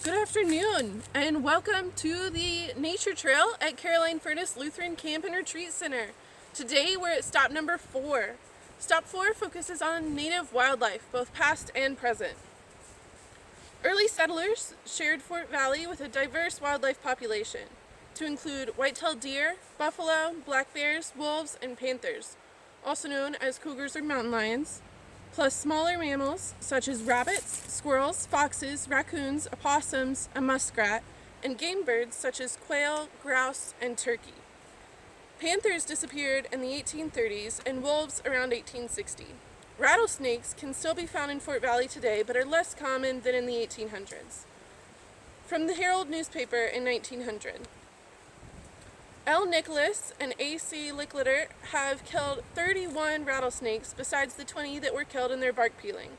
Good afternoon, and welcome to the Nature Trail at Caroline Furnace Lutheran Camp and Retreat Center. Today we're at stop number 4. Stop 4 focuses on native wildlife, both past and present. Early settlers shared Fort Valley with a diverse wildlife population, to include white-tailed deer, buffalo, black bears, wolves, and panthers, also known as cougars or mountain lions, plus smaller mammals such as rabbits, squirrels, foxes, raccoons, opossums, a muskrat, and game birds such as quail, grouse, and turkey. Panthers disappeared in the 1830s and wolves around 1860. Rattlesnakes can still be found in Fort Valley today, but are less common than in the 1800s. From the Herald newspaper in 1900. L. Nicholas and A.C. Licklider have killed 31 rattlesnakes besides the 20 that were killed in their bark peeling.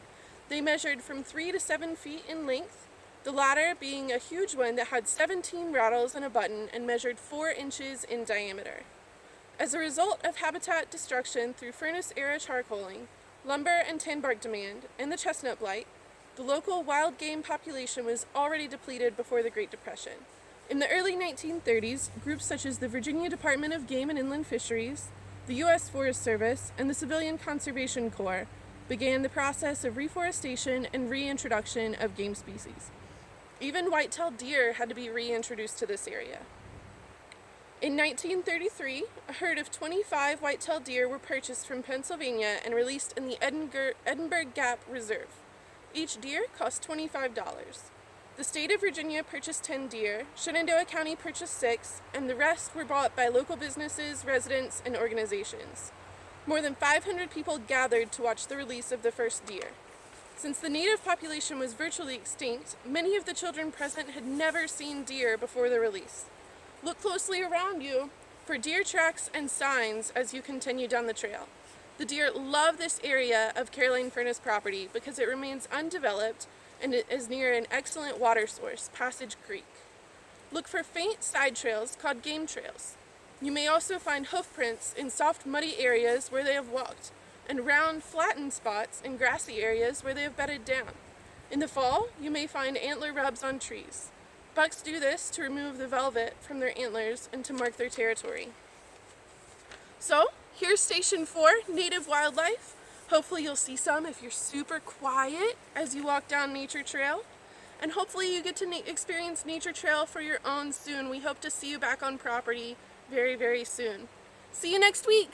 They measured from 3 to 7 feet in length, the latter being a huge one that had 17 rattles and a button and measured 4 inches in diameter. As a result of habitat destruction through furnace-era charcoaling, lumber and tin bark demand, and the chestnut blight, the local wild game population was already depleted before the Great Depression. In the early 1930s, groups such as the Virginia Department of Game and Inland Fisheries, the U.S. Forest Service, and the Civilian Conservation Corps began the process of reforestation and reintroduction of game species. Even white-tailed deer had to be reintroduced to this area. In 1933, a herd of 25 white-tailed deer were purchased from Pennsylvania and released in the Edinburgh Gap Reserve. Each deer cost $25. The state of Virginia purchased 10 deer, Shenandoah County purchased 6, and the rest were bought by local businesses, residents, and organizations. More than 500 people gathered to watch the release of the first deer. Since the native population was virtually extinct, many of the children present had never seen deer before the release. Look closely around you for deer tracks and signs as you continue down the trail. The deer love this area of Caroline Furnace property because it remains undeveloped and it is near an excellent water source, Passage Creek. Look for faint side trails called game trails. You may also find hoof prints in soft, muddy areas where they have walked, and round, flattened spots in grassy areas where they have bedded down. In the fall, you may find antler rubs on trees. Bucks do this to remove the velvet from their antlers and to mark their territory. So, here's Station 4, Native Wildlife. Hopefully you'll see some if you're super quiet as you walk down Nature Trail. And hopefully you get to experience Nature Trail for your own soon. We hope to see you back on property very, very soon. See you next week!